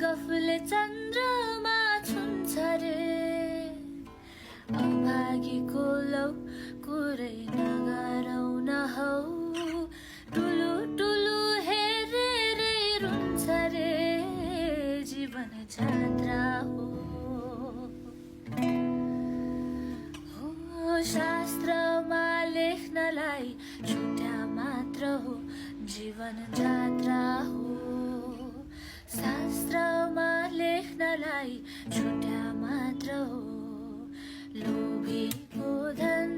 गफले चन्द्रमा छुन्छ रे अभागीको लौ कुरै नगरौ न हौ टुलु टुलु हेरेरै रुन्छ रे जीवन जात्रा हो शास्त्रमा लेख्नलाई छुट्या मात्र हो जीवन जात्रा हो शास्त्रमा लेख्नलाई छुट्या मात्र हो लोभीको धन